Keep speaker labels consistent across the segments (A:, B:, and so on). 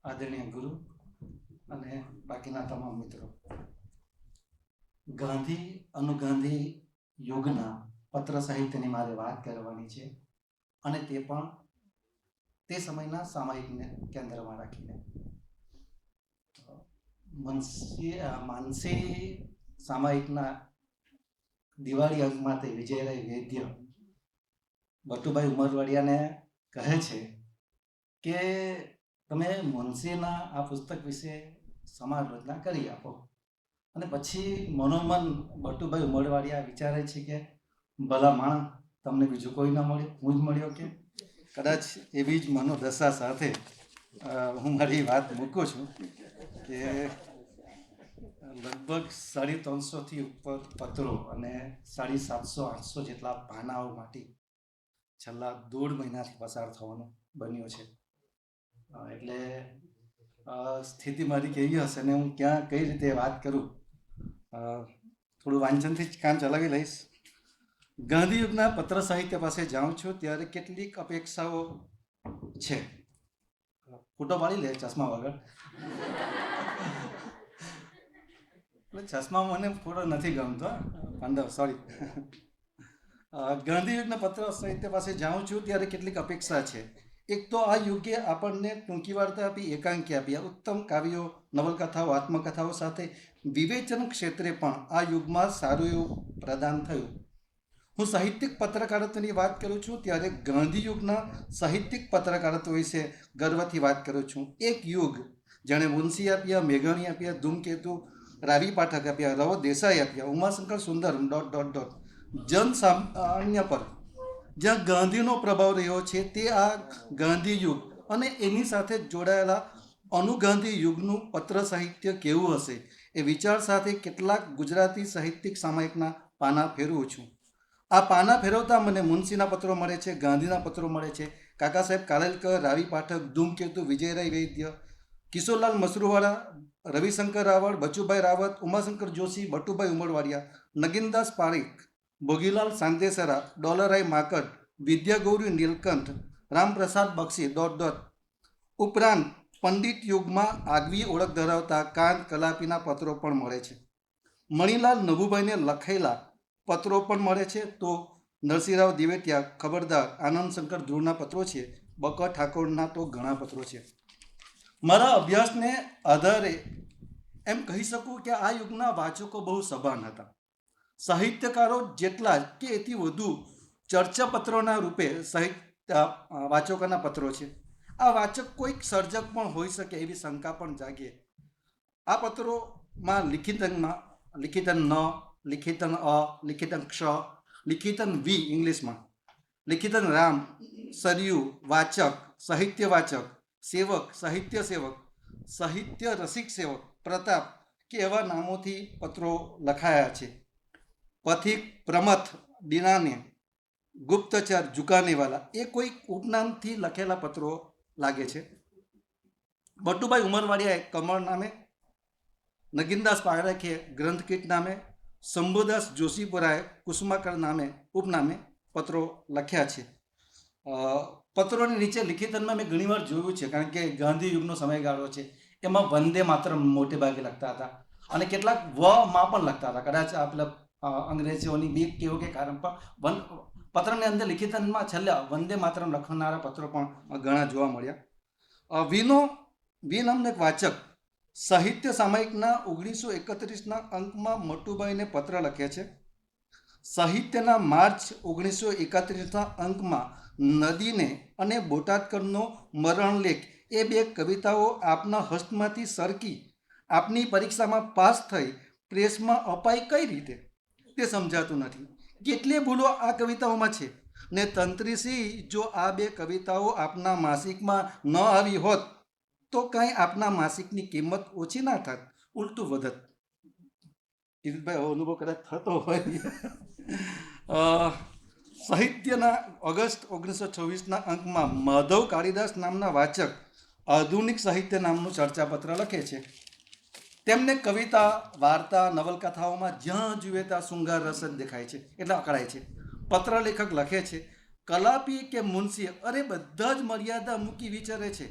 A: આદરણીય ગુરુ અને બાકીના તમામ મિત્રો, ગાંધી અનુગાંધી યુગના પત્ર સાહિત્યની મારે વાત કરવાની છે અને તે પણ તે સમયના સામાયિકને કેન્દ્રમાં રાખીને. માનસી સામાયિકના દિવાળી અંકમાં તે વિજયરાય વૈદ્ય બટુભાઈ ઉમરવાડિયાને કહે છે કે તમે મુનશીના આ પુસ્તક વિશે સમાલોચના કરી આપો. અને પછી મનોમન બટુભાઈ ઉમરવાડિયા વિચારે છે કે ભલા માણસ, તમને બીજું કોઈ ના મળ્યું, હું જ મળ્યો કે કદાચ એવી જ મનોદશા સાથે હું મારી વાત મૂકું છું કે લગભગ 350થી ઉપર પત્રો અને 750-800 જેટલા પાનાઓમાંથી છેલ્લા 1.5 મહિનાથી પસાર થવાનું બન્યું છે. એટલે સ્થિતિ મારી કેવી હશે ને હું ક્યાં કઈ રીતે વાત કરું, થોડું વાંચનથી જ કામ ચલાવી લઈશ. ગાંધી યુગના પત્ર સાહિત્ય પાસે જાઉં છું ત્યારે કેટલીક અપેક્ષાઓ છે. ફોટો પાડી લે ચશ્મા વગર. ચશ્મા મને ફોટો નથી ગમતો, પાંડવ, સોરી. ગાંધી યુગના પત્ર સાહિત્ય પાસે જાઉં છું ત્યારે કેટલીક અપેક્ષા છે. એક તો આ યુગે આપણને ટૂંકી વાર્તા આપી, એકાંકી આપી, ઉત્તમ કાવ્યો, નવલકથાઓ, આત્મકથાઓ સાથે વિવેચન ક્ષેત્રે પણ આ યુગમાં સારું એવું પ્રદાન થયું. હું સાહિત્યિક પત્રકારત્વની વાત કરું છું ત્યારે ગાંધી યુગના સાહિત્યિક પત્રકારત્વ વિશે ગર્વથી વાત કરું છું. એક યુગ જેણે મુનશી આપ્યા, મેઘાણી આપ્યા, ધૂમકેતુ, રાવી પાઠક આપ્યા, રવ દેસાઈ આપ્યા, ઉમાશંકર સુંદરમ ... જન સામાન્ય પર જ્યાં ગાંધીનો પ્રભાવ રહ્યો છે તે આ ગાંધી યુગ અને એની સાથે જોડાયેલા અનુગાંધી યુગનું પત્ર સાહિત્ય કેવું હશે એ વિચાર સાથે કેટલાક ગુજરાતી સાહિત્યિક સામાયિકના પાના ફેરવું છું. આ પાના ફેરવતા મને મુનશીના પત્રો મળે છે, ગાંધીના પત્રો મળે છે, કાકા સાહેબ કાલેલકર, રાવી પાઠક, ધૂમકેતુ, વિજયરાય વૈદ્ય, કિશોરલાલ મસરૂવાળા, રવિશંકર રાવળ, બચુભાઈ રાવત, ઉમાશંકર જોશી, બટુભાઈ ઉમરવાડિયા, નગીનદાસ પારીખ, ભોગીલાલ સાંદેસરા, ડોલરાય માકડ, વિદ્યાગૌરી નીલકંઠ, રામપ્રસાદ બક્ષી ... ઉપરાંત પંડિત યુગમાં આગવી ઓળખ ધરાવતા કાંત કલાપીના પત્રો પણ મળે છે. મણિલાલ નભુભાઈને લખેલા પત્રો પણ મળે છે. તો નરસિંહરાવ દિવેટિયા, ખબરદાર, આનંદ શંકર ધ્રુવના પત્રો છે. બકર ઠાકોરના તો ઘણા પત્રો છે. મારા અભ્યાસને આધારે એમ કહી શકું કે આ યુગના વાચકો બહુ સભાન હતા. સાહિત્યકારો જેટલા જ કે એથી વધુ ચર્ચાપત્રોના રૂપે સાહિત્ય વાચકોના પત્રો છે. આ વાચક કોઈક સર્જક પણ હોઈ શકે એવી શંકા પણ જાગે. આ પત્રોમાં લિખિતન ન, લિખિતન અ, લિખિતન ક્ષ, લિખિતન વી ઇંગ્લિશમાં, લિખિતન રામ, સરયુ, વાચક, સાહિત્ય વાચક, સેવક, સાહિત્ય સેવક, સાહિત્ય રસિક સેવક, પ્રતાપ કે એવા નામોથી પત્રો લખાયા છે. પથિક, પ્રમથ, દિનાને, ગુપ્તચર, ઝુકાનેવાલા એ કોઈ ઉપનામથી લખેલા પત્રો લાગે છે. બટુભાઈ ઉમરવાડિયાએ કમળ નામે, નગીનદાસ પારેખે ગ્રંથકીટ નામે, શંભુદાસ જોશીપુરાએ કુસુમાકર નામે ઉપનામે પત્રો લખ્યા છે. પત્રોની નીચે લિખિતનમાં મેં ઘણીવાર જોયું છે, કારણ કે ગાંધી યુગનો સમયગાળો છે, એમાં વંદે માતરમ મોટે ભાગે લખતા હતા અને કેટલાક માં પણ લખતા હતા. કદાચ આપણા અંગ્રેજીઓની બીક કેવું કે કારણ પણ પત્રની અંદર લિખિતનમાં છેલ્લે વંદે માતરમ લખનારા પત્રો પણ ઘણા જોવા મળ્યા. વી નામનો એક વાચક સાહિત્ય સામાયિકના 1931ના અંકમાં મટુભાઈને પત્ર લખે છે. સાહિત્યના માર્ચ 1931ના અંકમાં નદીને અને બોટાદકરનો મરણલેખ એ બે કવિતાઓ આપના હસ્તમાંથી સરકી આપની પરીક્ષામાં પાસ થઈ પ્રેસમાં અપાઈ કઈ રીતે તે સમજાતું નથી. કેટલી ભૂલો આ કવિતાઓમાં છે ને તંત્રીસિંહ, જો આ બે કવિતાઓ આપના માસિકમાં ન આવી હોત તો કાંઈ આપના માસિકની કિંમત ઓછી ના થાત, ઉલટું વધત. કિરીટભાઈ અનુભવ કદાચ થતો હોય. સાહિત્યના ઓગસ્ટ 1926ના અંકમાં માધવ કાળીદાસ નામના વાચક આધુનિક સાહિત્ય નામનું ચર્ચાપત્ર લખે છે. તેમને કવિતા, વાર્તા, નવલકથાઓમાં જ્યાં જુએ ત્યાં શૃંગાર રસ જ દેખાય છે, એટલે અકળાય છે. પત્ર લેખક લખે છે, કલાપી કે મુનશી અરે બધા જ મર્યાદા મૂકી વિચારે છે,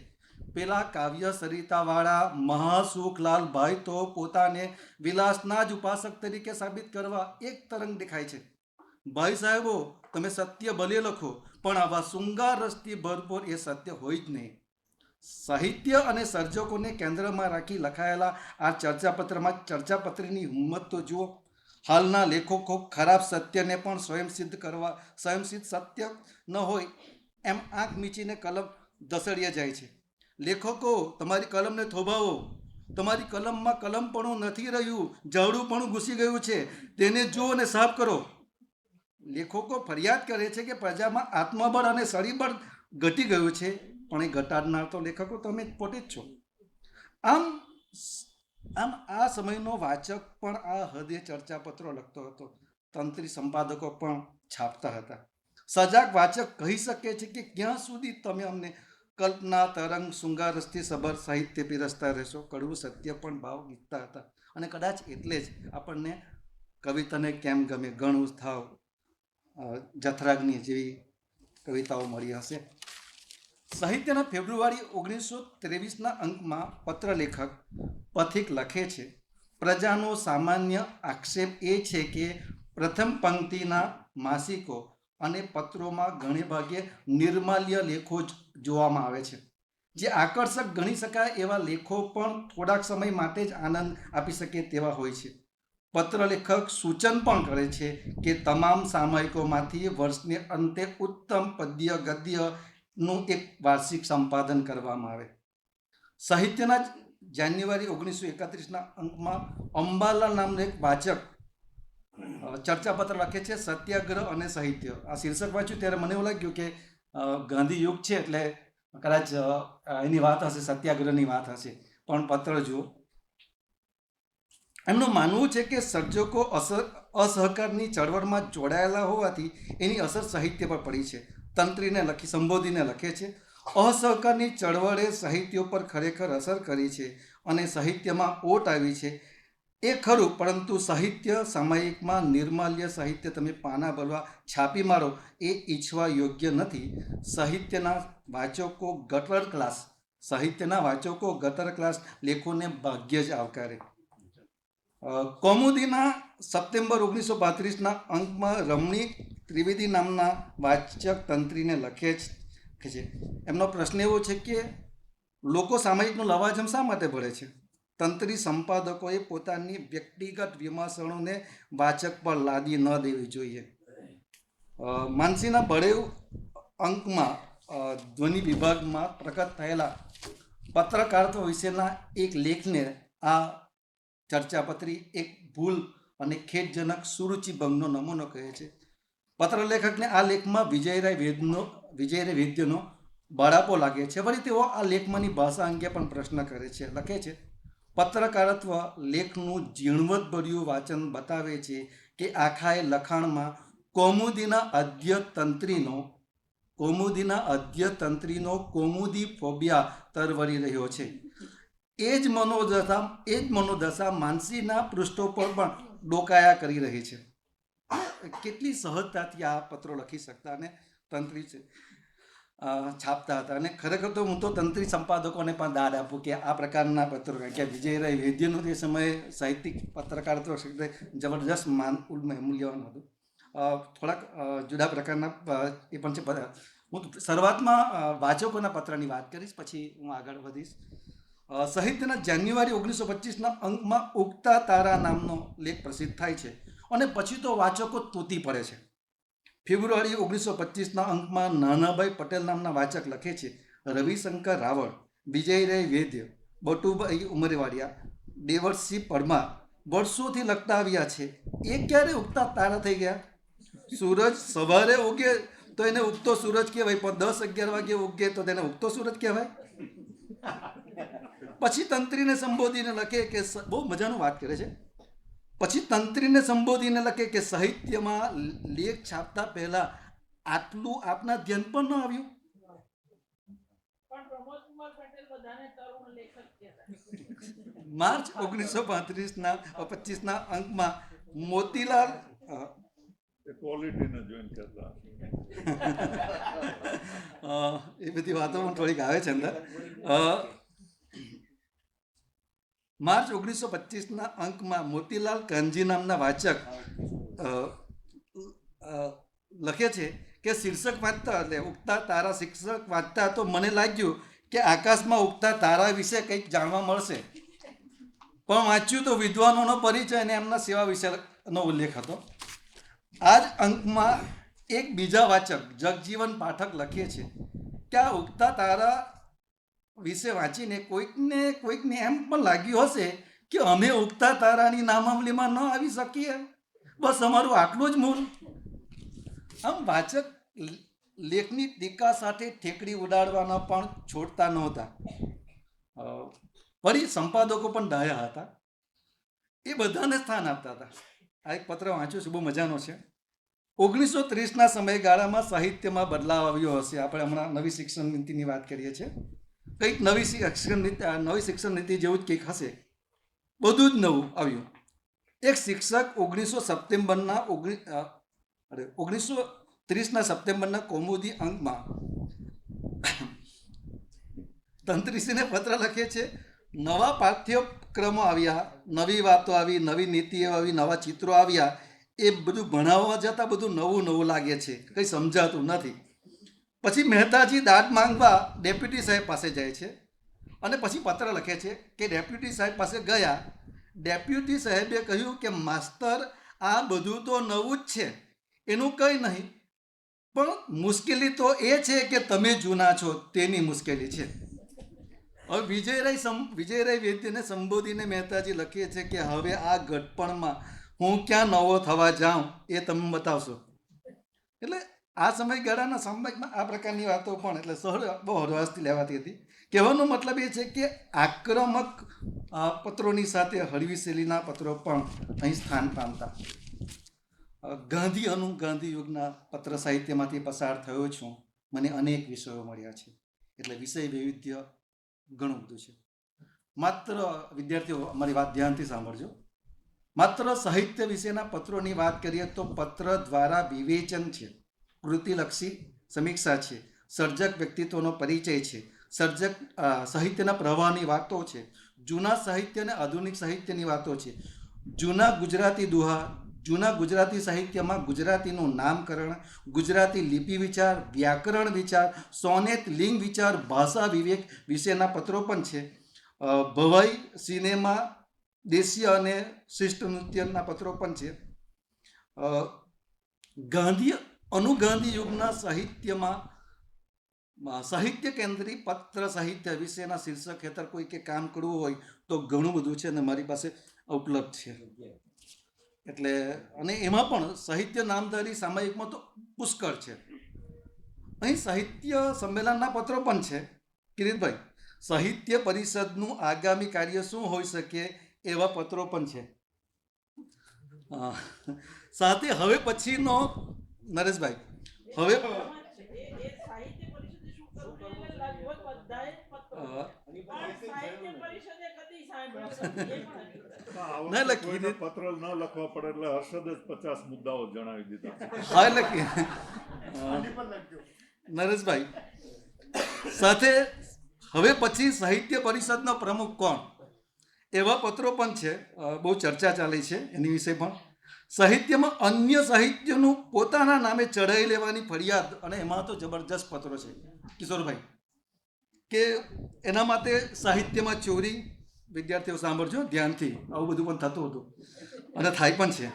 A: પેલા કાવ્ય સરિતાવાળા મહાસુખલાલભાઈ તો પોતાને વિલાસના જ ઉપાસક તરીકે સાબિત કરવા એક તરંગ દેખાય છે. ભાઈ સાહેબો, તમે સત્ય ભલે લખો, પણ આવા શૃંગાર રસથી ભરપૂર એ સત્ય હોય જ નહીં. સાહિત્ય અને સર્જકોને કેન્દ્રમાં રાખી લખાયેલા આ ચર્ચાપત્રમાં ચર્ચાપત્રની હિંમત તો જુઓ. હાલના લેખકો ખરાબ સત્યને પણ સ્વયંસિદ્ધ સત્ય ન હોય એમ આંખ મીચીને કલમ ધસડીએ જાય છે. લેખકો, તમારી કલમને થોભાવો. તમારી કલમમાં કલમપણું નથી રહ્યું, ઝાડુપણું ઘૂસી ગયું છે. તેને જુઓ અને સાફ કરો. લેખકો ફરિયાદ કરે છે કે પ્રજામાં આત્મબળ અને શરીરબળ ઘટી ગયું છે, પણ એ ઘટાડનાર તો લેખકો તમે પોતે જ છો. આમ આ સમયનો વાચક પણ આ હદે ચર્ચાપત્રો લખતો હતો. તંત્રી સંપાદકો પણ છાપતા હતા. સજાગ વાચક કહી શકે છે કે ક્યાં સુધી તમે અમને કલ્પના તરંગ શૃંગારસથી સબર સાહિત્ય પીરસતા રહેશો. કડવું સત્ય પણ ભાવ ગીતતા હતા, અને કદાચ એટલે જ આપણને કવિતાને કેમ ગમે, ગણ થાવ, જઠરાગ્નિ જેવી કવિતાઓ મળી હશે. સાહિત્યના ફેબ્રુઆરી 1923ના અંકમાં પત્રલેખક પથિક લખે છે, પ્રજાનો સામાન્ય આક્ષેપ એ છે કે પ્રથમ પંક્તિના માસિકો અને પત્રોમાં ઘણી ભાગે નિર્માલ્ય લેખો જોવામાં આવે છે. જે આકર્ષક ગણી શકાય એવા લેખો પણ થોડાક સમય માટે જ આનંદ આપી શકે તેવા હોય છે. પત્રલેખક સૂચન પણ કરે છે કે તમામ સામયિકોમાંથી વર્ષને અંતે ઉત્તમ પદ્ય ગદ્યનું એક વાર્ષિક સંપાદન કરવામાં આવે. સાહિત્યના જાન્યુઆરી 1931ના અંકમાં અંબાલાલ નામનો એક વાચક ચર્ચાપત્ર લખે છે, સત્યાગ્રહ અને સાહિત્ય. આ શીર્ષક વાંચ્યું ત્યારે મને એવું લાગ્યું કે ગાંધી યુગ છે એટલે કદાચ એની વાત હશે, સત્યાગ્રહની વાત હશે. પણ પત્ર જુઓ. એમનું માનવું છે કે સર્જકો અસહકારની ચળવળમાં જોડાયેલા હોવાથી એની અસર સાહિત્ય પર પડી છે. તંત્રીને સંબોધીને લખે છે, અસહકારની ચળવળે સાહિત્ય ઉપર ખરેખર અસર કરી છે અને સાહિત્યમાં ઓટ આવી છે એ ખરું, પરંતુ સાહિત્ય સામાયિકમાં નિર્માલ્ય સાહિત્ય તમે પાના ભરવા છાપી મારો એ ઈચ્છવા યોગ્ય નથી. સાહિત્યના વાચકો ગટર ક્લાસ લેખોને ભાગ્ય જ આવકારે. કૌમુદીના સપ્ટેમ્બર 1935ના અંકમાં રમણી ત્રિવેદી નામના વાચક તંત્રીને લખે છે. એમનો પ્રશ્ન એવો છે કે લોકો સામાયિકનું લવાજમ શા માટે ભળે છે? તંત્રી સંપાદકોએ પોતાની વ્યક્તિગત વિમર્શનોને વાચક પર લાદી ન દેવી જોઈએ. માનસીના બળેવ અંકમાં ધ્વનિ વિભાગમાં પ્રકટ થયેલા પત્રકારત્વ વિશેના એક લેખને આ ચર્ચાપત્રી એક ભૂલ અને ખેદજનક સુરુચિભંગનો નમૂનો કહે છે. પત્રલેખકને આ લેખમાં વિજયરાય વૈદ્યનો બળાપો લાગે છે. વળી તેઓ આ લેખમાંની ભાષા અંગે પણ પ્રશ્ન કરે છે. લખે છે, પત્રકારત્વ લેખનું ઝીણવટભર્યું વાંચન બતાવે છે કે આખાએ લખાણમાં કૌમુદીના અધ્યતંત્રીનો કૌમુદી ફોબિયા તરવરી રહ્યો છે. એ જ મનોદશા માનસીના પૃષ્ઠો પર પણ ડોકાયા કરી રહી છે. કેટલી સહજતાથી આ પત્રો લખી શકતા અને તંત્રી છાપતા હતા. અને ખરેખર તો હું તો તંત્રી સંપાદકોને પણ દાદ આપું કે આ પ્રકારના પત્રો, કે વિજયરાય વૈદ્યનું તે સમયે સાહિત્યિક પત્રકારત્વ ક્ષેત્રે જબરજસ્ત મૂલ્યવાન હતું. થોડાક જુદા પ્રકારના એ પણ છે. હું શરૂઆતમાં વાચકોના પત્રની વાત કરીશ, પછી હું આગળ વધીશ. સાહિત્યના જાન્યુઆરી 1925ના અંકમાં ઉગતા તારા નામનો લેખ પ્રસિદ્ધ થાય છે અને પછી તો વાચકો તૂટી પડે છે. ફેબ્રુઆરી 1925ના અંકમાં નાનાભાઈ પટેલ નામના વાચક લખે છે, રવિશંકર રાવળ, વિજયરાય વૈદ્ય, બટુભાઈ ઉમરવાડિયા, દેવરસિંહ પરમાર વર્ષોથી લખતા આવ્યા છે. એ ક્યારે ઉગતા તારા થઈ ગયા? સૂરજ સવારે ઉગે તો એને ઉગતો સૂરજ કહેવાય, પણ 10-11 વાગે ઉગે તો તેને ઉગતો સૂરજ કહેવાય? પછી તંત્રીને સંબોધીને લખે કે, બહુ મજાનું વાત કરે છે, પછી તંત્રીને સંબોધીને લખે કે સાહિત્યમાં લેખ છાપતા પહેલા આટલું આપના ધ્યાન પણ ન આવ્યું. માર્ચ 1925ના અંકમાં મોતીલાલ એ બધી વાતો પણ થોડીક આવે છે અંદર. માર્ચ 1925ના અંકમાં મોતીલાલ કાનજી નામના વાચક લખે છે કે શીર્ષક વાંચતા એટલે ઉગતા તારા શીર્ષક વાંચતા તો મને લાગ્યું કે આકાશમાં ઉગતા તારા વિશે કંઈક જાણવા મળશે, પણ વાંચ્યું તો વિદ્વાનોનો પરિચય અને એમના સેવા વિશેનો ઉલ્લેખ હતો. આ જ અંકમાં એક બીજા વાચક જગજીવન પાઠક લખે છે કે આ ઉગતા તારા વિશે વાંચીને કોઈકને એમ પણ લાગ્યું હશે કે અમે ઉગતા તારાની નામાવલીમાં ન આવી શકીએ, બસ અમારું આટલું જ મૂળ. આમ વાચક લેખની ટીકા સાથે ઠેકડી ઉડાડવાના પણ છોડતા નહોતા. ફરી સંપાદકો પણ ડાયા હતા, એ બધાને સ્થાન આપતા હતા. આ એક પત્ર વાંચ્યો છે, બહુ મજાનો છે. 1930ના સમયગાળામાં સાહિત્યમાં બદલાવ આવ્યો હશે. આપણે હમણાં નવી શિક્ષણ નીતિની વાત કરીએ છીએ, કંઈક નવી શિક્ષણ નીતિ જેવું જ કંઈક હશે. બધું જ નવું આવ્યું. એક શિક્ષક 1930ના સપ્ટેમ્બરના કૌમુદી અંકમાં તંત્રીસીને પત્ર લખે છે, નવા પાઠ્યક્રમો આવ્યા, નવી વાતો આવી, નવી નીતિઓ આવી, નવા ચિત્રો આવ્યા. એ બધું ભણાવવા જતાં બધું નવું નવું લાગે છે, કંઈ સમજાતું નથી. પછી મહેતાજી દાદ માંગવા ડેપ્યુટી સાહેબ પાસે જાય છે અને પછી પત્ર લખે છે કે ડેપ્યુટી સાહેબ પાસે ગયા. ડેપ્યુટી સાહેબે કહ્યું કે માસ્તર, આ બધું તો નવું જ છે, એનું કંઈ નહીં, પણ મુશ્કેલી તો એ છે કે તમે જૂના છો, તેની મુશ્કેલી છે. હવે વિજયરાય વૈદ્યને સંબોધીને મહેતાજી લખીએ છે કે હવે આ ઘટપણમાં હું ક્યાં નવો થવા જાઉં એ તમે બતાવશો. એટલે આ સમયગાળાના સંદર્ભમાં આ પ્રકારની વાતો પણ એટલે બહુ હળવાશથી લેવાતી હતી. કહેવાનો મતલબ એ છે કે આક્રમક પત્રોની સાથે હળવી શૈલીના પત્રો પણ અહીં સ્થાન પામતા. ગાંધી યુગના પત્ર સાહિત્યમાંથી પસાર થયો છું, મને અનેક વિષયો મળ્યા છે. એટલે વિષય વૈવિધ્ય ઘણું બધું છે. માત્ર વિદ્યાર્થીઓ અમારી વાત ધ્યાનથી સાંભળજો. માત્ર સાહિત્ય વિશેના પત્રોની વાત કરીએ તો પત્ર દ્વારા વિવેચન છે, કૃતિલક્ષી સમીક્ષા છે, સર્જક વ્યક્તિત્વનો પરિચય છે, સર્જક સાહિત્યના પ્રવાહની વાતો છે, જૂના સાહિત્ય અને આધુનિક સાહિત્યની વાતો છે, જૂના ગુજરાતી દુહા, જૂના ગુજરાતી સાહિત્યમાં ગુજરાતીનું નામકરણ, ગુજરાતી લિપિ વિચાર, વ્યાકરણ વિચાર, સોનેટ, લિંગ વિચાર, ભાષા વિવેક વિશેના પત્રો પણ છે. ભવાઈ, સિનેમા, દેશીય અને શિષ્ટ નૃત્યના પત્રો પણ છે. અનુગાંધી યુગના સાહિત્યમાં સાહિત્ય કેન્દ્રી પત્ર સાહિત્ય વિશેના શીર્ષક હેઠળ કોઈ કે કામ કરવું હોય તો ઘણું બધું છે અને મારી પાસે ઉપલબ્ધ છે. એટલે અને એમાં પણ સાહિત્ય નામધારી સામાયિકમાં તો પુષ્કળ છે. અહીં સાહિત્ય સંમેલનના પત્રો પણ છે. કિરીટભાઈ, સાહિત્ય પરિષદનું આગામી કાર્ય શું હોઈ શકે એવા પત્રો પણ છે. સાથે હવે પછીનો નરેશભાઈ, હવે
B: પત્ર ન લખવા પડે એટલે હર્ષદ જ 50 મુદ્દાઓ જણાવી દીધા.
A: હા, એટલે નરેશભાઈ, સાથે હવે પછી સાહિત્ય પરિષદનો પ્રમુખ કોણ એવા પત્રો પણ છે. બહુ ચર્ચા ચાલી છે એની વિશે પણ. સાહિત્યમાં અન્ય સાહિત્યનું પોતાના નામે ચઢાઈ લેવાની ફરિયાદ, અને એમાં તો જબરજસ્ત પત્રો છે કિશોરભાઈ, કે એના માટે સાહિત્યમાં ચોરી. વિદ્યાર્થીઓ સાંભળજો ધ્યાનથી, આવું બધું પણ થતું હતું અને થાય પણ છે.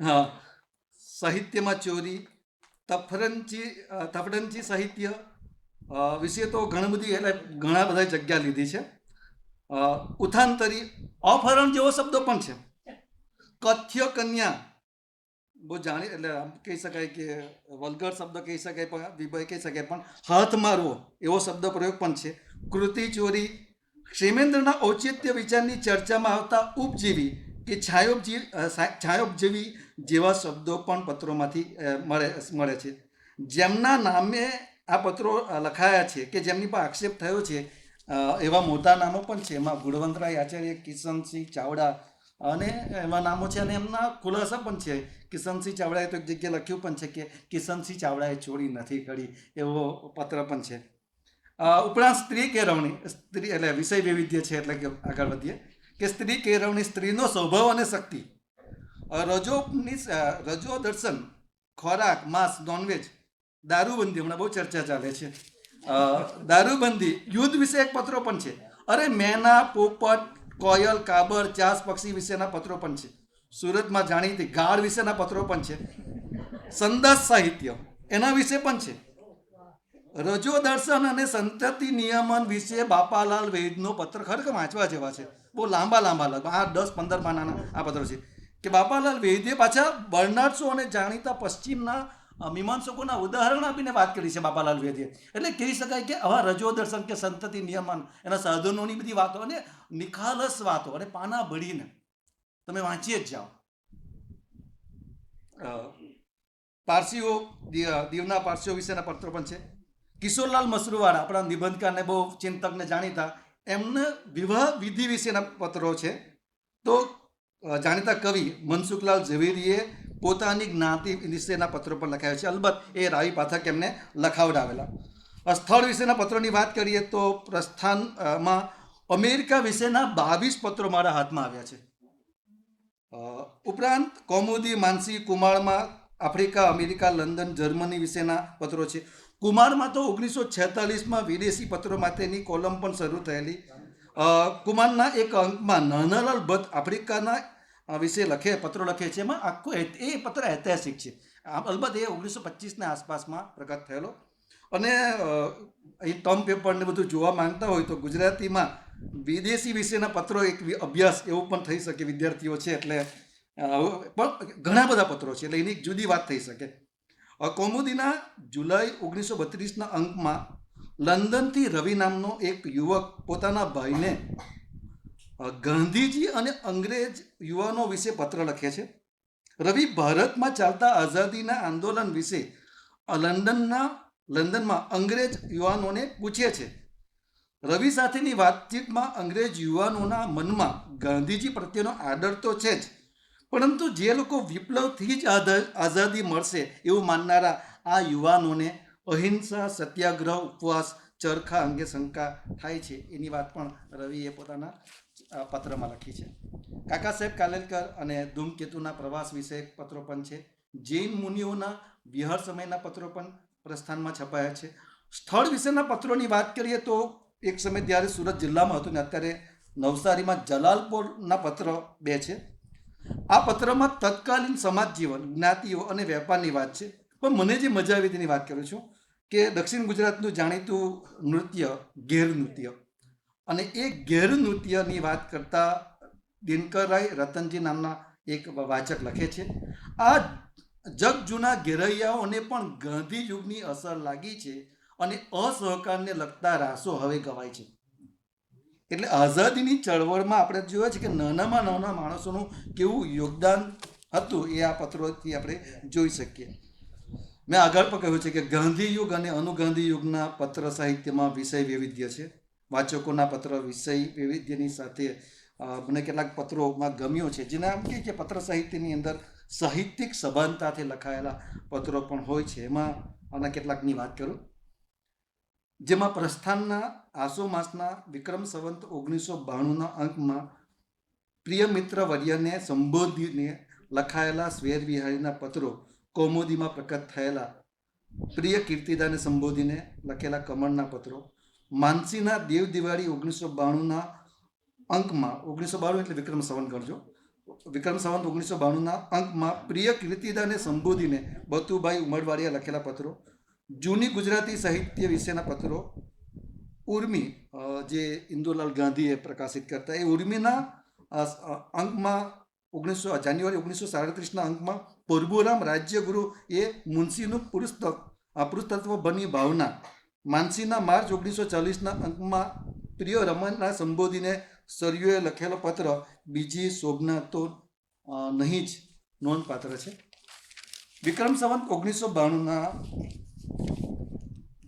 A: હા, સાહિત્યમાં ચોરી, તફડંચી સાહિત્ય વિશે તો ઘણી બધી એટલે ઘણા બધા જગ્યા લીધી છે. ઉથાંતરી, અપહરણ જેવો શબ્દો પણ છે. કથ્ય કન્યા, બહુ જાણી એટલે આમ કહી શકાય કે વલ્ગર શબ્દ કહી શકાય, પણ વિભય કહી શકાય, પણ હાથ મારવો એવો શબ્દ પ્રયોગ પણ છે. કૃતિ ચોરી, ક્ષેમેન્દ્રના ઔચિત્ય વિચારની ચર્ચામાં આવતા ઉપજીવી કે છાયોપજીવી જેવા શબ્દો પણ પત્રોમાંથી મળે છે. જેમના નામે આ પત્રો લખાયા છે કે જેમની પર આક્ષેપ થયો છે એવા મોટા નામો પણ છે. એમાં ગુણવંતરાય આચાર્ય, કિશનસિંહ ચાવડા, અને એમાં નામો છે અને એમના ખુલાસા પણ છે. કિશનસિંહ ચાવડાએ તો એક જગ્યાએ લખ્યું પણ છે કે કિશનસિંહ ચાવડાએ ચોરી નથી કરી, એવો પત્ર પણ છે. ઉપરાંત સ્ત્રી કેળવણી, સ્ત્રી એટલે વિષય વૈવિધ્ય છે, એટલે કે આગળ વધીએ કે સ્ત્રી કેળવણી, સ્ત્રીનો સ્વભાવ અને શક્તિ, રજો દર્શન, ખોરાક, માંસ, નોનવેજ, દારૂબંધી, હમણાં બહુ ચર્ચા ચાલે છે, દારૂબંધી, યુદ્ધ વિશે એક પત્રો પણ છે. અરે મેના, પોપટ, કોયલ, કાબર, ચાસ પક્ષી વિશેના પત્રો પણ છે. સુરતમાં જાણીતી ગાળ વિશેના પત્રો પણ છે. સંદાસ સાહિત્ય એના વિશે પણ છે. રજો દર્શન અને સંતતિ નિયમન વિશે બાપાલાલ વૈદનો પત્ર ખરેખર વાંચવા જેવા છે. બહુ લાંબા લગભગ 8, 10, 15 પાનાના આ પત્રો છે કે બાપાલાલ વૈદ્ય પાછા બર્નાર્ડ શો અને જાણીતા પશ્ચિમના મીમાંસકોના ઉદાહરણ આપીને વાત કરી છે બાપાલાલ વૈદ્ય. એટલે કહી શકાય કે આવા રજો દર્શન કે સંતતિ નિયમન એના સાધનોની બધી વાતો અને નિખાલસ વાતો અને પાના ભળીને તમે વાંચી જ જાઓ. પારસીઓ, દીવના પારસીઓ વિશેના પત્રો પણ છે. કિશોરલાલ મસરૂવાળા, આપણા નિબંધકારને બહુ ચિંતકને જાણીતા, એમને વિવાહ વિધિ વિશેના પત્રો છે. તો જાણીતા કવિ મનસુખલાલ ઝવેરીએ પોતાની જ્ઞાતિ વિશેના પત્રો પણ લખાયા છે. અલબત્ત એ રાવી પાઠક એમને લખાવડાવેલા. સ્થળ વિશેના પત્રોની વાત કરીએ તો પ્રસ્થાનમાં અમેરિકા વિશેના 22 પત્રો મારા હાથમાં આવ્યા છે. ઉપરાંત કૌમુદી, માનસી, કુમારમાં આફ્રિકા, અમેરિકા, લંડન, જર્મની વિશેના પત્રો છે. કુમારમાં તો 1946માં વિદેશી પત્રો માટેની કોલમ પણ શરૂ થયેલી. કુમારના એક અંકમાં નાનાલાલ ભટ્ટ આફ્રિકાના વિશે પત્રો લખે છે. એમાં આખો એ પત્ર ઐતિહાસિક છે. અલબત્ત એ 1925ના આસપાસમાં પ્રગટ થયેલો. અને અહીં ટર્મ પેપર ને બધું જોવા માંગતા હોય તો ગુજરાતીમાં વિદેશી વિશેના પત્રો એક અભ્યાસ એવો પણ થઈ શકે. વિદ્યાર્થીઓ છે એટલે પણ ઘણા બધા પત્રો છે એટલે એની જુદી વાત થઈ શકે. કૌમુદીના જુલાઈ 1932ના અંકમાં લંડનથી રવિ નામનો એક યુવક પોતાના ભાઈને ગાંધીજી અને અંગ્રેજ યુવાનો વિશે પત્ર લખે છે. રવિ ભારતમાં ચાલતા આઝાદીના આંદોલન વિશે લંડનમાં અંગ્રેજ યુવાનોને પૂછે છે. રવિ સાથેની વાતચીતમાં અંગ્રેજ યુવાનોના મનમાં ગાંધીજી પ્રત્યેનો આદર તો છે જ, પરંતુ જે લોકો વિપ્લવથી જ આઝાદી મળશે એવું માનનારા આ યુવાનોને અહિંસા, સત્યાગ્રહ, ઉપવાસ, ચરખા અંગે શંકા થાય છે. એની વાત પણ રવિએ પોતાના પત્રમાં લખી છે. કાકા સાહેબ કાલેલકર અને ધૂમકેતુના પ્રવાસ વિશે પત્રો પણ છે. જૈન મુનિઓના વિહાર સમયના પત્રો પણ પ્રસ્થાનમાં છપાયા છે. સ્થળ વિશેના પત્રોની વાત કરીએ તો એક સમય ત્યારે સુરત જિલ્લામાં હતું ને અત્યારે નવસારીમાં જલાલપોરના પત્ર 2 છે. આ પત્રમાં તત્કાલીન સમાજ જીવન, જ્ઞાતિઓ અને વેપારની વાત છે. પણ મને જે મજા આવી તેની વાત કરું છું કે દક્ષિણ ગુજરાતનું જાણીતું નૃત્ય ઘેર નૃત્ય, અને એ ઘેર નૃત્યની વાત કરતા દિનકરરાય રતનજી નામના એક વાચક લખે છે, આ જગ જૂના ઘેરૈયાઓને પણ ગાંધી યુગની અસર લાગી છે અને અસહકારને લગતા રાસો હવે ગવાય છે. એટલે આઝાદીની ચળવળમાં આપણે જોઈએ છે કે નાનામાં નાના માણસોનું કેવું યોગદાન હતું એ આ પત્રોથી આપણે જોઈ શકીએ. મેં આગળ પણ કહ્યું છે કે ગાંધી યુગ અને અનુગાંધી યુગના પત્ર સાહિત્યમાં વિષય વૈવિધ્ય છે. વાચકોના પત્ર વિષય વૈવિધ્યની સાથે મને કેટલાક પત્રોમાં ગમ્યો છે, જેના આમ કે પત્ર સાહિત્યની અંદર સાહિત્યિક સભાનતાથી લખાયેલા પત્રો પણ હોય છે. એમાં આના કેટલાકની વાત કરું, જેમાં પ્રસ્થાનના આસો માસના વિક્રમ સંવત 1992ના અંકમાં પ્રિય મિત્ર વર્યને સંબોધીને લખાયેલા સ્વેર વિહારીના પત્રો, કૌમુદીમાં પ્રકટ થયેલા પ્રિય કીર્તિદાને સંબોધીને લખેલા કમળના પત્રો, માનસીના દેવ દિવાળી 1992ના અંકમાં 1992 એટલે વિક્રમ સંવત ગણજો, વિક્રમ સંવત 1992ના અંકમાં પ્રિય કીર્તિદાને સંબોધીને બતુભાઈ ઉમરવાડિયા લખેલા પત્રો, જૂની ગુજરાતી સાહિત્ય વિશેના પત્રો, ઉર્મી જે ઇન્દુલાલ ગાંધીએ પ્રકાશિત કરતા એ ઉર્મીના અંકમાં જાન્યુઆરી 1937ના અંકમાં પ્રભુરામ રાજ્યગુરુ એ મુનશીનું પુરુષતત્વ બની ભાવના, માનસીના માર્ચ 1940ના અંકમાં પ્રિય રમણના સંબોધીને સરયુએ લખેલો પત્ર બીજી શોભના તો નહીં જ નોંધપાત્ર છે. વિક્રમ સંવત 1992ના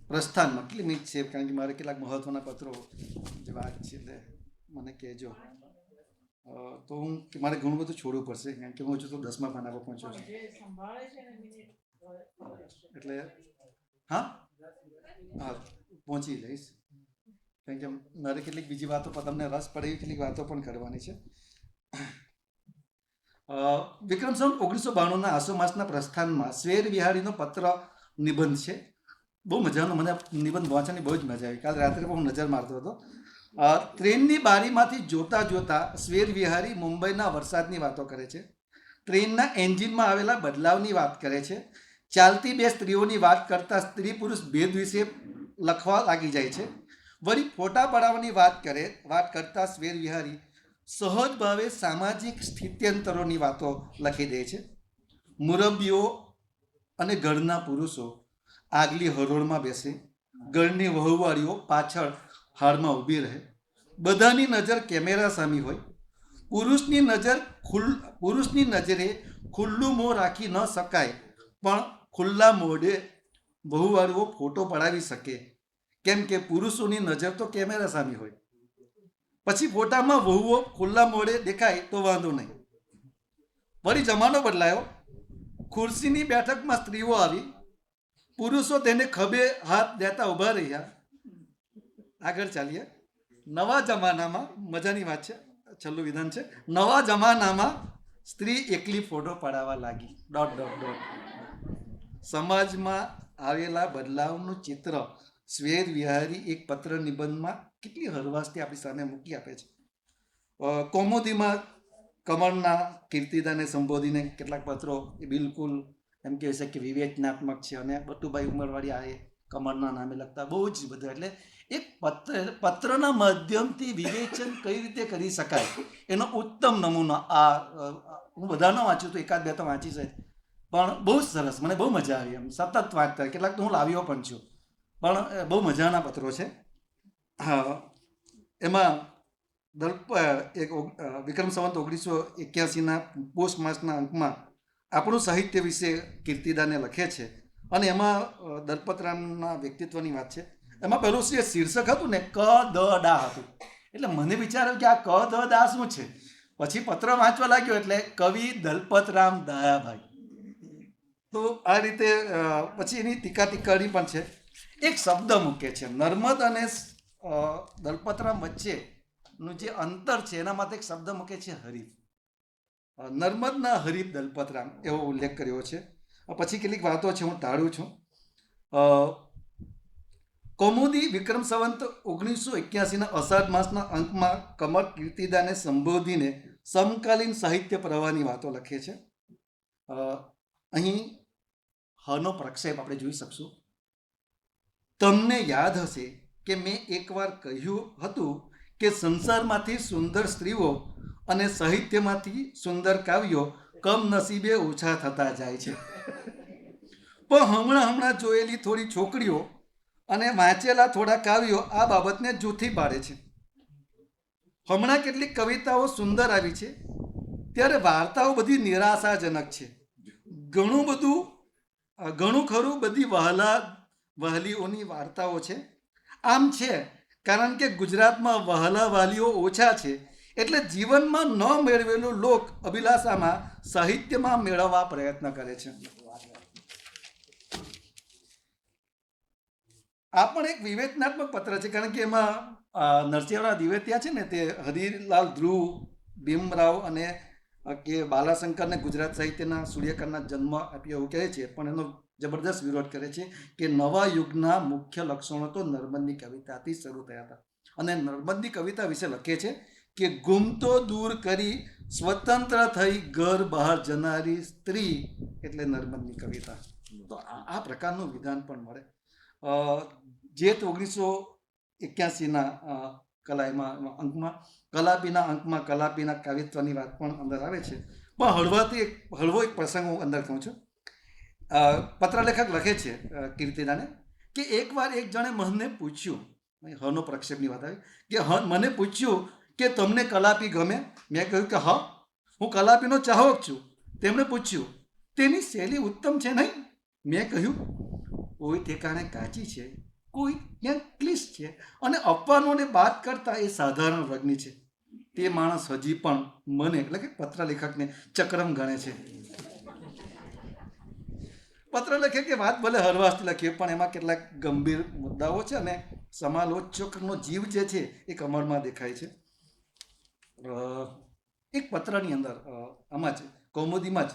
A: પ્રસ્થાનમાં કેટલી મિનિટ છે, કારણ કે મારે કેટલાક મહત્વના પત્રો જે વાત છે એટલે મને કહેજો. તો મારે ઘણું બધું છોડવું પડશે કારણ કે હું હજુ તો 10મા પાના પર પહોંચ્યો છું. એટલે હા હા પહોંચી જઈશ કારણ કે મારે કેટલીક બીજી વાતો પર તમને રસ પડે એવી કેટલીક વાતો પણ કરવાની છે. વિક્રમ સંવત 1992ના આસો માસના પ્રસ્થાનમાં સ્વેર વિહારીનો પત્ર નિબંધ છે. બહુ મજાનો, મને નિબંધ વાંચવાની બહુ જ મજા આવી. કાલ રાત્રે પણ હું નજર મારતો હતો. ટ્રેનની બારીમાંથી જોતા જોતા સ્વેર વિહારી મુંબઈના વરસાદની વાતો કરે છે. ટ્રેનના એન્જિનમાં આવેલા બદલાવની વાત કરે છે. ચાલતી બે સ્ત્રીઓની વાત કરતા સ્ત્રી પુરુષ ભેદ વિશે લખવા લાગી જાય છે. વળી ફોટા પડાવવાની વાત કરતા સ્વેર વિહારી સહજ ભાવે સામાજિક સ્થિત્યંતરોની વાતો લખી દે છે. મુરબ્બીઓ અને ઘરના પુરુષો આગલી હરોળમાં બેસે, ઘરની વહુવાળીઓ પાછળ હારમાં ઊભી રહે. બધાની નજર કેમેરા સામે હોય. પુરુષની નજરે ખુલ્લું મોં રાખી ન શકાય, પણ ખુલ્લા મોઢે વહુવાળીઓ ફોટો પડાવી શકે, કેમ કે પુરુષોની નજર તો કેમેરા સામે હોય. પછી ફોટામાં વહુઓ ખુલ્લા મોઢે દેખાય તો વાંધો નહીં. વળી જમાનો બદલાયો. ખુરશીની બેઠકમાં સ્ત્રીઓ આવી, પુરુષો તેને ખભે હાથ દેતા ઊભા રહ્યા. આગળ ચાલીએ. નવા જમાનામાં, મજાની વાત છે, છેલ્લું વિધાન છે, નવા જમાનામાં સ્ત્રી એકલી ફોટો પડાવવા લાગી. ... સમાજમાં આવેલા બદલાવનું ચિત્ર સ્વેર વિહારી એક પત્ર નિબંધમાં કેટલી હરવાશથી આપણી સામે મૂકી આપે છે. કૌમુદીમાં કમળના કીર્તિદાને સંબોધીને કેટલાક પત્રો એ બિલકુલ એમ કહે છે કે વિવેચનાત્મક છે અને બટુભાઈ ઉમરવાડી આ કમળના નામે લખતા બહુ જ બધું. એટલે એક પત્રના માધ્યમથી વિવેચન કઈ રીતે કરી શકાય એનો ઉત્તમ નમૂનો આ. હું બધા ન વાંચ્યું તો એકાદ બે તો વાંચી છે, પણ બહુ સરસ, મને બહુ મજા આવી. એમ સતત વાંચતા, કેટલાક તો હું લાવ્યો પણ છું, પણ બહુ મજાના પત્રો છે. હા, એમાં એક વિક્રમ સંવત 1981ના પોષ માસના અંકમાં આપણું સાહિત્ય વિશે કીર્તિદાને લખે છે અને એમાં દલપતરામના વ્યક્તિત્વની વાત છે. એમાં પહેલું શીર્ષક હતું ને, ક દ ડા હતું. એટલે મને વિચાર્યું કે આ ક દ દા શું છે. પછી પત્ર વાંચવા લાગ્યો એટલે કવિ દલપતરામ દયાભાઈ. તો આ રીતે પછી એની ટીકા ટીક્કણી પણ છે. એક શબ્દ મૂકે છે નર્મદ અને દલપતરામ વચ્ચેનું જે અંતર છે એના માટે એક શબ્દ મૂકે છે હરીફ. નર્મદના હરીફ દલપતરામ એવો ઉલ્લેખ કર્યો છે. પછી કેટલીક વાતો છે, હું ટાળું છું. કૌમુદી વિક્રમ સંવત 1981ના અષાઢ માસના અંકમાં કમળ કીર્તિદાને સંબોધીને સમકાલીન સાહિત્ય પ્રવાહની વાતો લખે છે. અહીં હનો પ્રક્ષેપ આપણે જોઈ શકશું. તમને યાદ હશે કે મેં એકવાર કહ્યું હતું કે સંસારમાંથી સુંદર સ્ત્રીઓ અને સાહિત્યમાંથી સુંદર કાવ્યો કમનસીબે ઓછા થતા જાય છે. પણ હમણાં જોયેલી થોડી છોકરીઓ અને વાંચેલા થોડા કાવ્યો આ બાબતને જૂઠી પાડે છે. હમણાં કેટલીક કવિતાઓ સુંદર આવી છે, ત્યારે વાર્તાઓ બધી નિરાશાજનક છે. ઘણું ખરું બધી વહાલીઓની વાર્તાઓ છે. આમ છે કારણ કે ગુજરાતમાં વહાલા વાલીઓ ઓછા છે, એટલે જીવનમાં ન મેળવેલું લોક અભિલાષામાં સાહિત્યમાં મેળવવા પ્રયત્ન કરે છે. આ પણ એક વિવેચનાત્મક પત્ર છે, કારણ કે એમાં નરસિંહરાવ દિવેતિયા છે ને, તે હરિલાલ ધ્રુવ, ભીમરાવ અને કે બાલાશંકરને ગુજરાત સાહિત્યના સૂર્યકારના જન્મ આપ્યો એવું કહે છે, પણ એનો જબરદસ્ત વિરોધ કરે છે કે નવા યુગના મુખ્ય લક્ષણો તો નર્મદની કવિતાથી શરૂ થયા હતા. અને નર્મદની કવિતા વિશે લખે છે કે ગુમતો દૂર કરી સ્વતંત્ર થઈ ઘર બહાર જનારી સ્ત્રી એટલે નર્મદની કવિતા. તો આ પ્રકારનું વિધાન પણ મળે. જેત 1981ના અંકમાં કલાપીના કાવ્યત્વની વાત પણ અંદર આવે છે. પણ હળવો એક પ્રસંગ હું અંદર કહું છું. પત્રલેખક લખે છે કીર્તિદાને કે એકવાર એક જણે મને પૂછ્યું, હનો પ્રક્ષેપની વાત આવી, કે મને પૂછ્યું કે તમને કલાપી ગમે? મેં કહ્યું કે હા, હું કલાપીનો ચાહક છું. તેમણે પૂછ્યું તેની શૈલી ઉત્તમ છે નહીં? મેં કહ્યું કોઈ ઠેકાણે કાચી છે, કોઈ ક્યાંક ક્લિષ્ટ છે, અને અપવાદોને બાદ કરતા એ સાધારણ વર્ગની છે. તે માણસ હજી પણ મને એટલે કે પત્ર લેખકને ચક્રમ ગણે છે. પત્ર લેખકે વાત ભલે હરવાસથી લખી પણ એમાં કેટલાક ગંભીર મુદ્દાઓ છે અને સમાલોચકનો જીવ જે છે એ કમળમાં દેખાય છે. એક પત્રની અંદર આમાં જ કૌમુદીમાં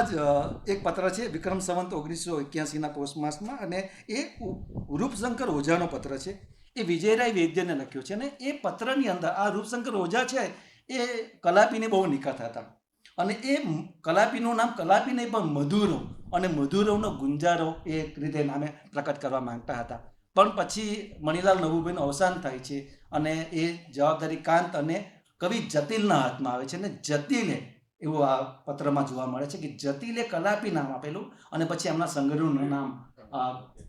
A: જ એક પત્ર છે વિક્રમ સંવત 1981ના પોષ માસમાં, અને એ રૂપશંકર ઓઝાનો પત્ર છે. એ વિજયરાય વૈદ્યને લખ્યો છે અને એ પત્રની અંદર આ રૂપશંકર ઓઝા છે એ કલાપીને બહુ નિકટ હતા અને એ કલાપીનું નામ કલાપી નહીં પણ મધુરવ, અને મધુરવનો ગુંજારવ એ એક રીતે નામે પ્રકટ કરવા માંગતા હતા. પણ પછી મણિલાલ નવુભાઈનું અવસાન થાય છે અને એ જવાબદારી કાંત અને કવિ જતિલના હાથમાં આવે છે અને જતિલે એવું આ પત્રમાં જોવા મળે છે કે જતિલે કલાપી નામ આપેલું અને પછી એમના સંગ્રહનું નામ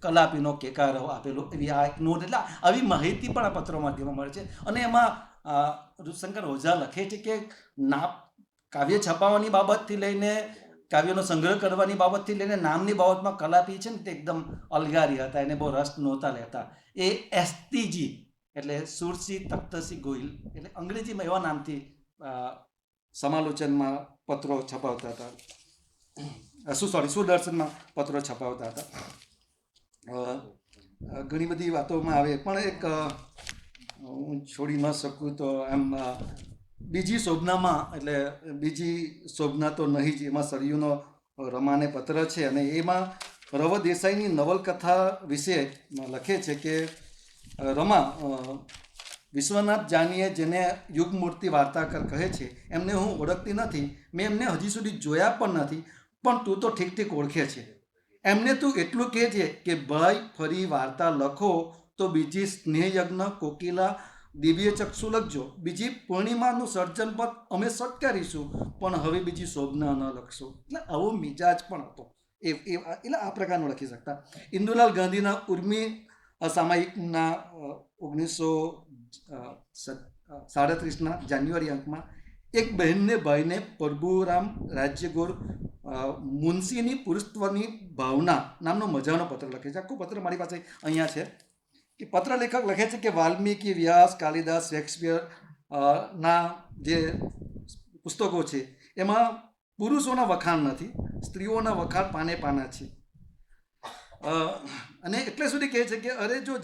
A: કલાપીનો કેકારવ આપેલું. એવી આ એક નોંધ, એટલે આવી માહિતી પણ આ પત્રોમાં જોવા મળે છે. અને એમાં રૂપશંકર ઓઝા લખે છે કે કાવ્ય છપાવવાની બાબતથી લઈને કાવ્યનો સંગ્રહ કરવાની બાબતથી લઈને નામની બાબતમાં કલાપી છે ને તે એકદમ અલગારી હતા, એને બહુ રસ નહોતા લેતા. એ એસટીજી એટલે સુરસિંહ તખ્તસિંહ ગોહિલ એટલે અંગ્રેજીમાં એવા નામથી સમાલોચનમાં પત્રો છપાવતા હતા. સુદર્શનમાં પત્રો છપાવતા હતા. ઘણી બધી વાતોમાં આવે પણ એક હું છોડી ન શકું તો એમ બીજી શોભનામાં, એટલે બીજી શોભના તો નહીં જ, એમાં સરયુનો રમાને પત્ર છે અને એમાં રવ દેસાઈની નવલકથા વિશે લખે છે કે રમા વિશ્વનાથ જાનીએ જેને યુગમૂર્તિ વાર્તાકાર કહે છે એમને હું ઓળખતી નથી, મેં એમને હજી સુધી જોયા પણ નથી, પણ તું તો ઠીક ઠીક ઓળખે છે. એમને તું એટલું કહેજે કે ભાઈ ફરી વાર્તા લખો તો બીજી સ્નેહયજ્ઞ કોકિલા દિવ્ય ચક્ષુ લખજો, બીજી પૂર્ણિમાનું સર્જન પદ અમે સત્કારીશું, પણ હવે બીજી શોભના ન લખશો. એટલે આવો મિજાજ પણ હતો એટલે આ પ્રકારનું લખી શકતા. ઇન્દુલાલ ગાંધીના ઉર્મી સામાયિકના 1937ના જાન્યુઆરી અંકમાં એક બહેનને ભાઈને પ્રભુરામ રાજ્યગોર મુનશીની પુરુષત્વની ભાવના નામનો મજાનો પત્ર લખે છે. આખું પત્ર મારી પાસે અહીંયા છે કે પત્ર લેખક લખે છે કે વાલ્મીકી, વ્યાસ, કાલિદાસ, શેક્સપિયર ના જે પુસ્તકો છે એમાં પુરુષોના વખાણ નથી, સ્ત્રીઓના વખાણ પાને પાના છે. અને એટલે સુધી કહે છે કે અરે જો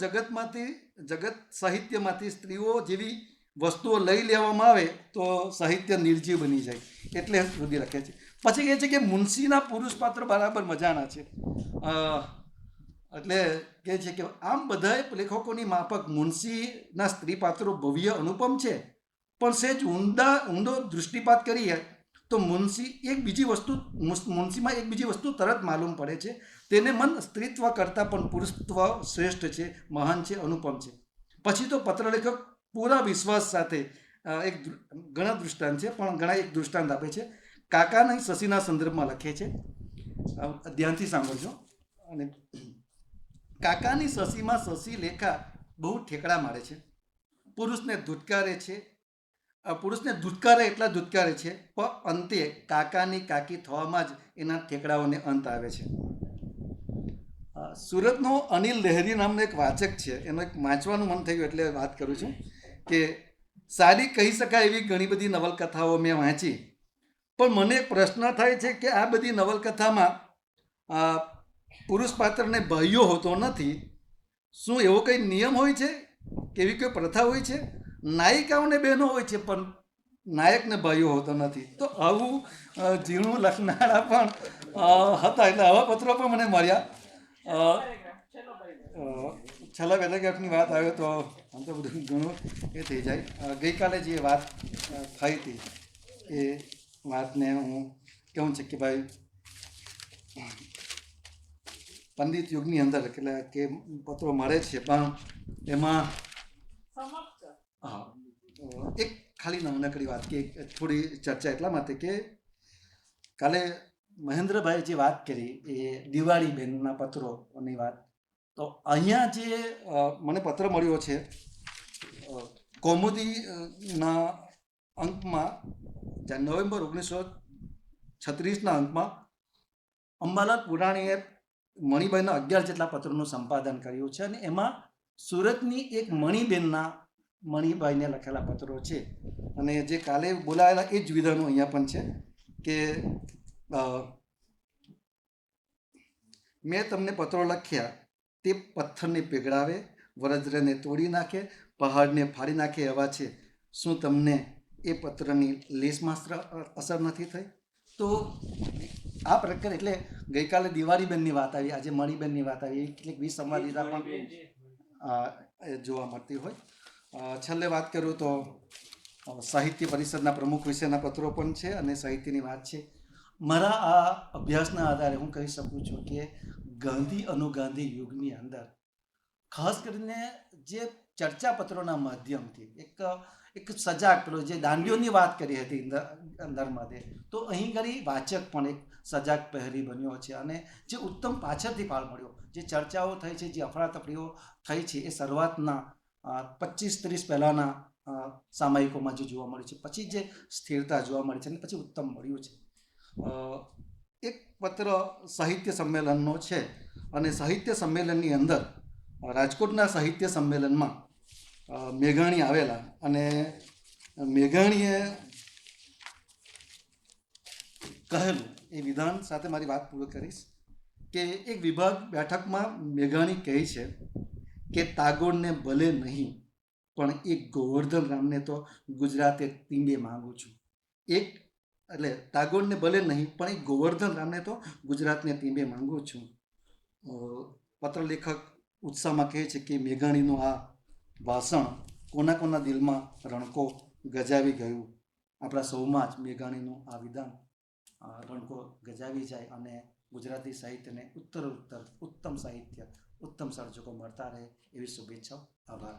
A: જગત સાહિત્યમાંથી સ્ત્રીઓ જેવી વસ્તુઓ લઈ લેવામાં આવે તો સાહિત્ય નિર્જીવ બની જાય, એટલે સુધી લખે છે. પછી કહે છે કે મુનશીના પુરુષ પાત્ર બરાબર મજાના છે. એટલે કહે છે કે આમ બધા લેખકોની માફક મુનશીના સ્ત્રી પાત્રો ભવ્ય અનુપમ છે, પણ સહેજ ઊંડો દૃષ્ટિપાત કરીએ તો મુનશીમાં એક બીજી વસ્તુ તરત માલુમ પડે છે. તેને મન સ્ત્રીત્વ કરતાં પણ પુરુષત્વ શ્રેષ્ઠ છે, મહાન છે, અનુપમ છે. પછી તો પત્રલેખક પૂરા વિશ્વાસ સાથે ઘણા દૃષ્ટાંત છે પણ ઘણા એક દૃષ્ટાંત આપે છે. કાકાની શશીના સંદર્ભમાં લખે છે, ધ્યાનથી સાંભળજો. અને કાકાની શશીમાં શશી લેખા બહુ ઠેકડા મારે છે, પુરુષને ધુતકારે એટલા ધુતકારે છે પણ અંતે કાકાની કાકી થવામાં જ એના ઠેકડાઓને અંત આવે છે. સુરતનો અનિલ લહેરી નામનો એક વાચક છે, એનો એક વાંચવાનું મન થયું એટલે વાત કરું છું કે સારી કહી શકાય એવી ઘણી બધી નવલકથાઓ મેં વાંચી, પણ મને એક પ્રશ્ન થાય છે કે આ બધી નવલકથામાં પુરુષ પાત્રને ભાઈઓ હોતો નથી. શું એવો કંઈ નિયમ હોય છે કે એવી કોઈ પ્રથા હોય છે? નાયિકાઓને બહેનો હોય છે પણ નાયકને ભાઈઓ હોતો નથી. તો આવું ઝીણું લખનારા પણ હતા, એટલે આવા પત્રો પણ મને મળ્યા. છેલ્લા પેરેગ્રાફની વાત આવે તો આમ તો બધું ઘણું એ થઈ જાય. ગઈકાલે જે વાત થઈ હતી એ વાતને હું કહું છે કે ભાઈ પંડિત યુગની અંદર એટલે કે પત્રો મળે છે પણ એમાં એક ખાલી નાનકડી વાત કે થોડી ચર્ચા એટલા માટે કે કાલે મહેન્દ્રભાઈ જે વાત કરી એ દિવાળી બહેનના પત્રોની વાત, તો અહીંયા જે મને પત્ર મળ્યો છે કૌમુદીના અંકમાં નવેમ્બર 1936ના અંકમાં અંબાલાલ પુરાણીએ મણિભાઈના 11 જેટલા પત્રોનું સંપાદન કર્યું છે અને એમાં સુરતની એક મણિબેનના મણિભાઈને લખેલા પત્રો છે અને જે કાલે બોલાયેલા એ જ વિધાનો અહીંયા પણ છે કે મેં તમને પત્રો લખ્યા તે પથ્થરને પીગળાવે, વરજને તોડી નાખે, પહાડને ફાડી નાખે એવા છે. શું તમને એ પત્રની લેશ માત્ર અસર નથી થઈ? તો આ પ્રકાર એટલે ગઈકાલે દિવાળીબેનની વાત આવી, આજે મણિબેનની વાત આવી, કેટલીક વિસંવાદિતા પણ જોવા મળતી હોય. છેલ્લે વાત કરું તો સાહિત્ય પરિષદના પ્રમુખ વિશેના પત્રો પણ છે અને સાહિત્યની વાત છે. મારા આ અભ્યાસના આધારે હું કહી શકું છું કે ગાંધી અનુગાંધી યુગની અંદર ખાસ કરીને જે ચર્ચાપત્રોના માધ્યમથી એક સજાગ પેલો જે દાંડીઓની વાત કરી હતી નર્મદે, તો અહીં ઘડી વાચક પણ એક સજાગ પહેરી બન્યો છે અને જે ઉત્તમ પાછળથી ફાળ મળ્યો, જે ચર્ચાઓ થઈ છે, જે અફરાતફરીઓ થઈ છે, એ શરૂઆતના 25-30 પહેલાંના સામાયિકોમાં જે જોવા મળ્યું છે, પછી જે સ્થિરતા જોવા મળી છે અને પછી ઉત્તમ મળ્યું છે. એક પત્ર સાહિત્ય સંમેલનનો છે અને સાહિત્ય સંમેલનની અંદર રાજકોટના સાહિત્ય સંમેલનમાં મેઘાણી આવેલા અને મેઘાણીએ કહેલું એ વિધાન સાથે મારી વાત પૂરી કરીશ કે એક વિભાગ બેઠકમાં મેઘાણી કહે છે કે ટાગોરને ભલે નહીં પણ એક ગોવર્ધન રામને તો ગુજરાતે ટીંબે માંગુ છું. એટલે ટાગોરને ભલે નહીં પણ એક ગોવર્ધન રામને તો ગુજરાતને ટીંબે માંગુ છું. પત્ર લેખક ઉત્સાહમાં કહે છે કે મેઘાણીનું આ ભાષણ કોના દિલમાં રણકો ગજાવી ગયું. આપણા સૌમાં જ મેઘાણીનું આ વિધાન રણકો ગજાવી જાય અને ગુજરાતી સાહિત્યને ઉત્તરોત્તર ઉત્તમ સાહિત્ય, ઉત્તમ સર્જકો મળતા રહે એવી શુભેચ્છાઓ. આભાર.